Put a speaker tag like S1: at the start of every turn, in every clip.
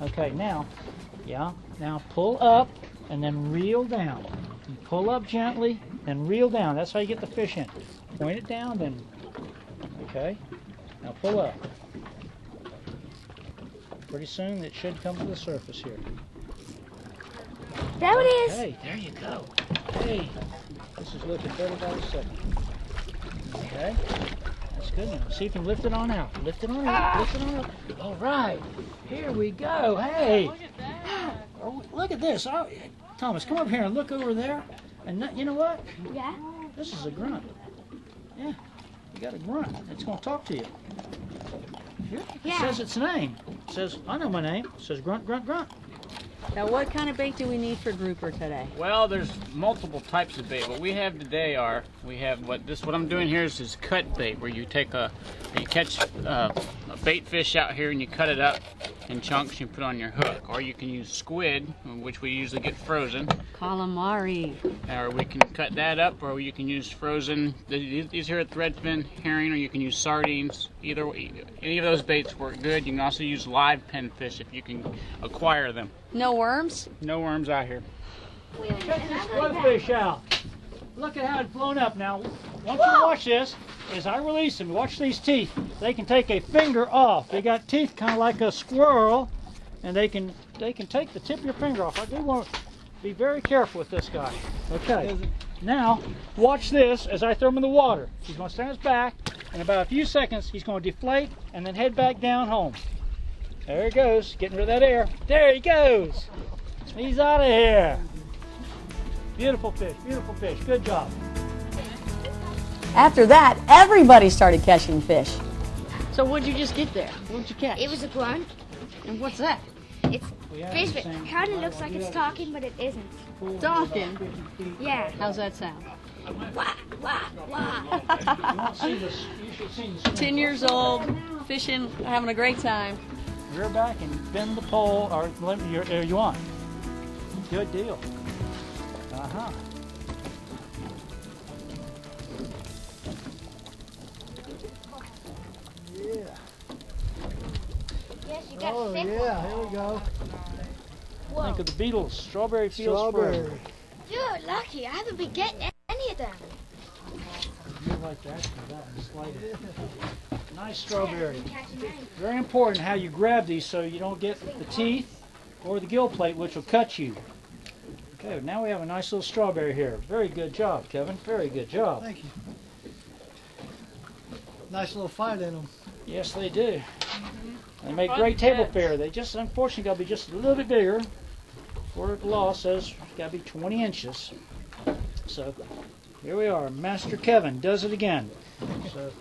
S1: Okay, now, now pull up and then reel down. You pull up gently and reel down. That's how you get the fish in. Point it down, then. Okay. Now pull up. Pretty soon it should come to the surface here.
S2: There it is.
S1: Hey, there you go. Hey, this is looking better by the second. Okay, that's good now. See if you can lift it on out. Lift it on out. Lift it on out. All right, here we go. Hey, look at that. Oh, look at this. Oh, Thomas, come up here and look over there. And you know what?
S2: Yeah.
S1: This is a grunt. Yeah, you got a grunt. It's going to talk to you. Here, it says its name. It says, I know my name. It says grunt, grunt, grunt.
S3: Now, what kind of bait do we need for grouper today?
S4: Well, there's multiple types of bait. What we have today what I'm doing here is cut bait, where you take you catch a bait fish out here and you cut it up in chunks and you put it on your hook. Or you can use squid, which we usually get frozen.
S3: Calamari.
S4: Or we can cut that up, or you can use frozen. These here are threadfin herring, or you can use sardines. Either way, any of those baits work good. You can also use live pinfish if you can acquire them.
S3: No worms?
S4: No worms out here.
S1: Check this bloodfish out. Look at how it's blown up. Now, once you watch this, as I release them, watch these teeth. They can take a finger off. They got teeth kind of like a squirrel, and they can take the tip of your finger off. I do want to be very careful with this guy. Okay. Now, watch this as I throw him in the water. He's going to stand his back. In about a few seconds, he's going to deflate and then head back down home. There he goes, getting rid of that air. There he goes. He's out of here. Beautiful fish, good job.
S3: After that, everybody started catching fish. So what'd you just get there? What'd you catch?
S2: It was a grunt.
S3: And what's that?
S2: It's fish, but it kind of looks like it's talking, but it isn't.
S3: Talking?
S2: Yeah.
S3: How's that sound?
S2: Wah, wah, wah.
S3: 10 years old, fishing, having a great time.
S1: Rear back and bend the pole, or you want. Good deal. Uh-huh. Yeah.
S2: Yes, you got
S5: Oh,
S2: a thick
S5: yeah,
S2: one.
S5: here we go.
S2: Whoa.
S1: Think of the Beatles, strawberry fields
S5: Strawberry.
S1: forever.
S2: Dude, lucky. I haven't been getting any of them.
S1: You like that? That one's slighted. Nice strawberry. Very important how you grab these so you don't get the teeth or the gill plate, which will cut you. Okay, now we have a nice little strawberry here. Very good job, Kevin. Very good job.
S5: Thank you. Nice little fight in them.
S1: Yes, they do. They make great table fare. They just, unfortunately, got to be just a little bit bigger. Where the law says it's got to be 20 inches. So here we are. Master Kevin does it again. So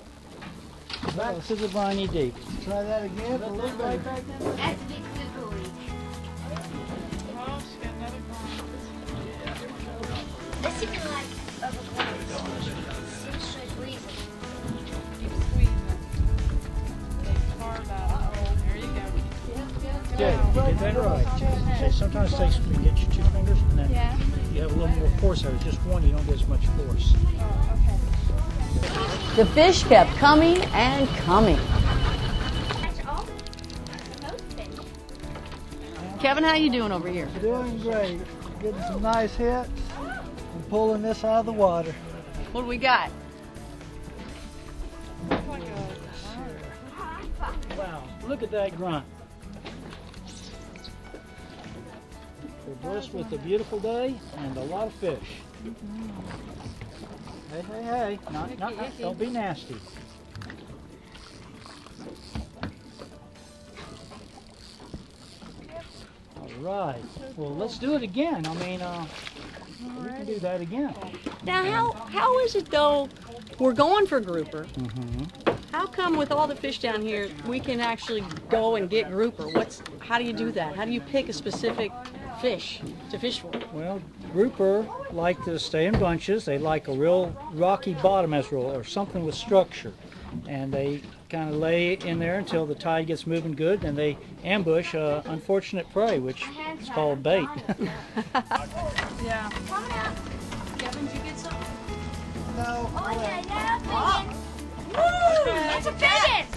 S1: back to the briny deep.
S5: Try that again. A little bit.
S2: That's a big super week. This is like a squeeze.
S1: Good. You did that right. See, sometimes it takes to get your 2 fingers, and then you have a little more force out of it. Just one, you don't get as much force.
S3: The fish kept coming and coming.
S2: That's all. Most fish.
S3: Kevin, how you doing over here?
S5: Doing great. Getting some nice hits and pulling this out of the water.
S3: What do we got?
S1: Wow, look at that grunt. We're blessed with a beautiful day and a lot of fish. Hey, hey, hey. Don't be nasty. All right. Well, let's do it again. I mean, we can do that again.
S3: Now, how is it though? We're going for grouper. How come with all the fish down here, we can actually go and get grouper? How do you do that? How do you pick a specific fish to fish for?
S1: Well, grouper like to stay in bunches. They like a real rocky bottom as a rule, or something with structure. And they kind of lay in there until the tide gets moving good, and they ambush unfortunate prey, which is called bait.
S3: Yeah. Kevin, did you get something?
S5: No.
S2: Oh, yeah, Woo! It's a biggest!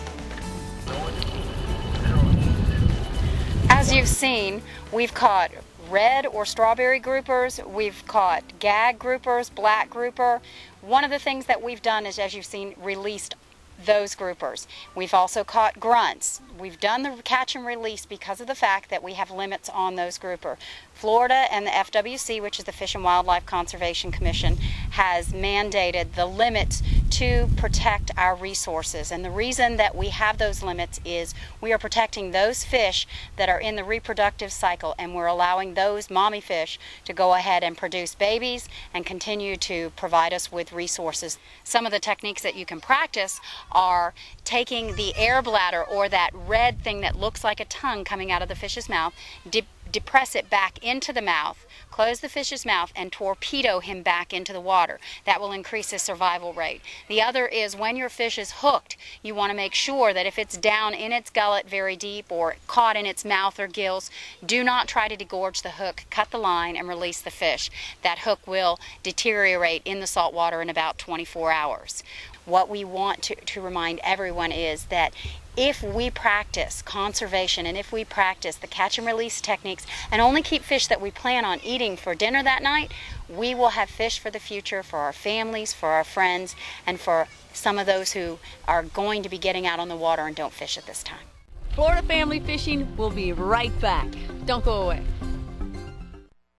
S3: As
S6: As you've seen, we've caught red or strawberry groupers, we've caught gag groupers, black grouper. One of the things that we've done is, as you've seen, released those groupers. We've also caught grunts. We've done the catch and release because of the fact that we have limits on those grouper. Florida and the FWC, which is the Fish and Wildlife Conservation Commission, has mandated the limits to protect our resources. And the reason that we have those limits is we are protecting those fish that are in the reproductive cycle, and we're allowing those mommy fish to go ahead and produce babies and continue to provide us with resources. Some of the techniques that you can practice are taking the air bladder, or that red thing that looks like a tongue coming out of the fish's mouth, depress it back into the mouth, close the fish's mouth, and torpedo him back into the water. That will increase his survival rate. The other is when your fish is hooked, you want to make sure that if it's down in its gullet very deep or caught in its mouth or gills, do not try to degorge the hook. Cut the line and release the fish. That hook will deteriorate in the salt water in about 24 hours. What we want to remind everyone is that if we practice conservation and if we practice the catch and release techniques and only keep fish that we plan on eating for dinner that night, we will have fish for the future, for our families, for our friends, and for some of those who are going to be getting out on the water and don't fish at this time.
S3: Florida Family Fishing will be right back. Don't go away.